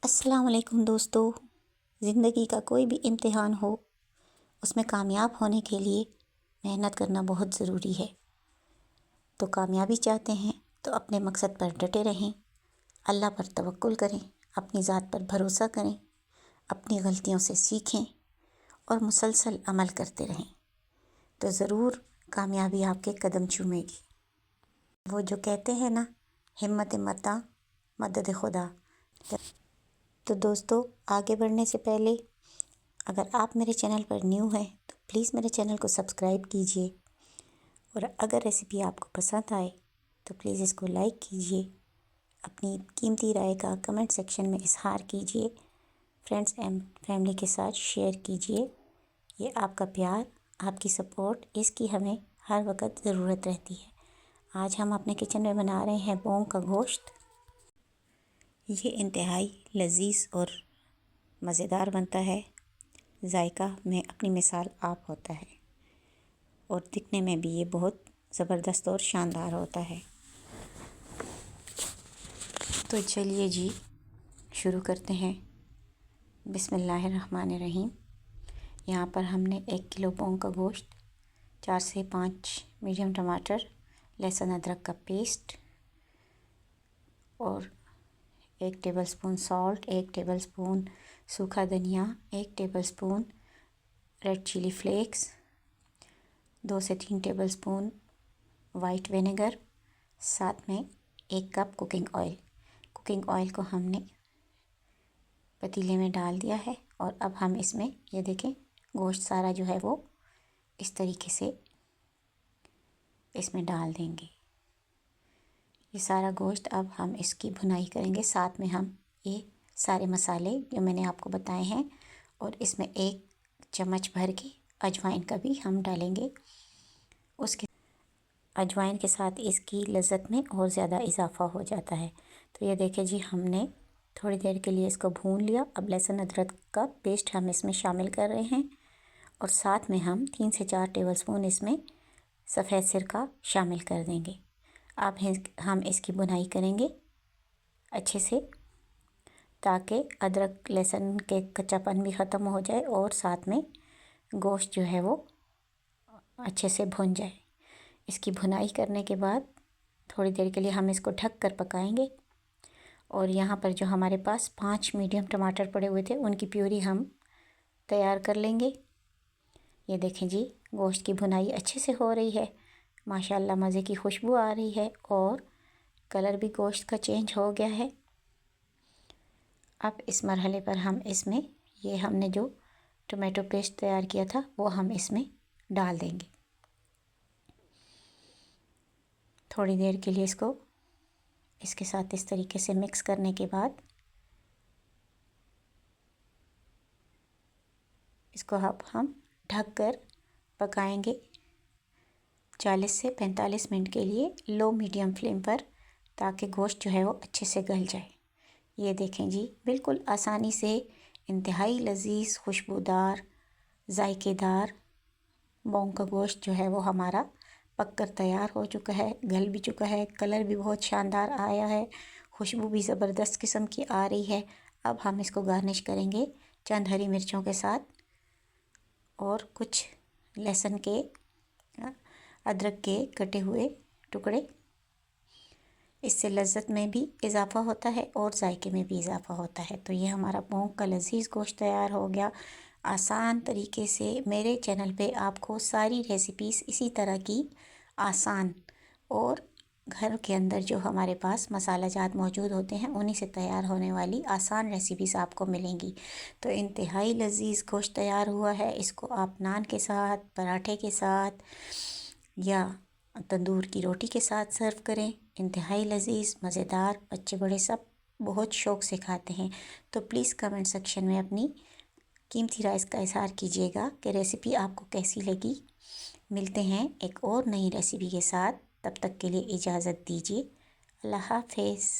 अस्सलाम वालेकुम दोस्तों। ज़िंदगी का कोई भी इम्तिहान हो, उसमें कामयाब होने के लिए मेहनत करना बहुत ज़रूरी है। तो कामयाबी चाहते हैं तो अपने मकसद पर डटे रहें, अल्लाह पर तवक्कुल करें, अपनी ज़ात पर भरोसा करें, अपनी गलतियों से सीखें और मुसलसल अमल करते रहें तो ज़रूर कामयाबी आपके कदम चूमेगी। वो जो कहते हैं ना, हिम्मत मर्दा मदद खुदा। तो दोस्तों, आगे बढ़ने से पहले अगर आप मेरे चैनल पर न्यू हैं तो प्लीज़ मेरे चैनल को सब्सक्राइब कीजिए और अगर रेसिपी आपको पसंद आए तो प्लीज़ इसको लाइक कीजिए। अपनी कीमती राय का कमेंट सेक्शन में इजहार कीजिए। फ्रेंड्स एंड फैमिली के साथ शेयर कीजिए। ये आपका प्यार, आपकी सपोर्ट, इसकी हमें हर वक्त ज़रूरत रहती है। आज हम अपने किचन में बना रहे हैं बोंग का गोश्त। ये इंतहाई लजीज और मज़ेदार बनता है। जायका में अपनी मिसाल आप होता है और दिखने में भी ये बहुत ज़बरदस्त और शानदार होता है। तो चलिए जी, शुरू करते हैं। बिस्मिल्लाहिर्रहमानिर्रहीम। यहाँ पर हमने 1 किलो बोंग का गोश्त, 4 से 5 मीडियम टमाटर, लहसुन अदरक का पेस्ट और 1 टेबलस्पून सॉल्ट, 1 टेबलस्पून सूखा धनिया, 1 टेबलस्पून रेड चिली फ्लेक्स, 2 से 3 टेबलस्पून वाइट विनेगर, साथ में 1 cup cooking oil. Cooking oil को हमने पतीले में डाल दिया है और अब हम इसमें ये देखें, गोश्त सारा जो है वो इस तरीके से इसमें डाल देंगे। ये सारा गोश्त अब हम इसकी भुनाई करेंगे। साथ में हम ये सारे मसाले जो मैंने आपको बताए हैं और इसमें 1 चम्मच भर के अजवाइन का भी हम डालेंगे। उसके अजवाइन के साथ इसकी लज़्ज़त में और ज़्यादा इजाफ़ा हो जाता है। तो ये देखिए जी, हमने थोड़ी देर के लिए इसको भून लिया। अब लहसुन अदरक का पेस्ट हम इसमें शामिल कर रहे हैं और साथ में हम 3 से 4 टेबलस्पून इसमें सफ़ेद सिरका शामिल कर देंगे। अब हम इसकी भुनाई करेंगे अच्छे से, ताकि अदरक लहसुन के कच्चापन भी ख़त्म हो जाए और साथ में गोश्त जो है वो अच्छे से भुन जाए। इसकी भुनाई करने के बाद थोड़ी देर के लिए हम इसको ढक कर पकाएंगे। और यहाँ पर जो हमारे पास 5 मीडियम टमाटर पड़े हुए थे, उनकी प्यूरी हम तैयार कर लेंगे। ये देखें जी, गोश्त की भुनाई अच्छे से हो रही है, माशाल्लाह मज़े की खुशबू आ रही है और कलर भी गोश्त का चेंज हो गया है। अब इस मरहले पर हम इसमें ये हमने जो टोमेटो पेस्ट तैयार किया था वो हम इसमें डाल देंगे। थोड़ी देर के लिए इसको इसके साथ इस तरीके से मिक्स करने के बाद इसको अब हम ढक कर पकाएंगे 40 से 45 मिनट के लिए लो मीडियम फ्लेम पर, ताकि गोश्त जो है वो अच्छे से गल जाए। ये देखें जी, बिल्कुल आसानी से इंतहाई लजीज, खुशबूदार, जायकेदार बोंग का गोश्त जो है वो हमारा पककर तैयार हो चुका है, गल भी चुका है, कलर भी बहुत शानदार आया है, खुशबू भी ज़बरदस्त किस्म की आ रही है। अब हम इसको गार्निश करेंगे चंद हरी मिर्चों के साथ और कुछ लहसुन के, अदरक के कटे हुए टुकड़े। इससे लज़्ज़त में भी इजाफ़ा होता है और जायके में भी इजाफ़ा होता है। तो ये हमारा बोंग का लजीज गोश्त तैयार हो गया। आसान तरीके से मेरे चैनल पे आपको सारी रेसिपीज़ इसी तरह की आसान और घर के अंदर जो हमारे पास मसाला जात मौजूद होते हैं उन्हीं से तैयार होने वाली आसान रेसिपीज़ आपको मिलेंगी। तो इंतहाई लजीज गोश्त तैयार हुआ है। इसको आप नान के साथ, पराठे के साथ या तंदूर की रोटी के साथ सर्व करें। इंतहाई लजीज, मज़ेदार, बच्चे बड़े सब बहुत शौक़ से खाते हैं। तो प्लीज़ कमेंट सेक्शन में अपनी कीमती राय का इज़हार कीजिएगा कि रेसिपी आपको कैसी लगी। मिलते हैं एक और नई रेसिपी के साथ, तब तक के लिए इजाज़त दीजिए। अल्लाह हाफ़िज़।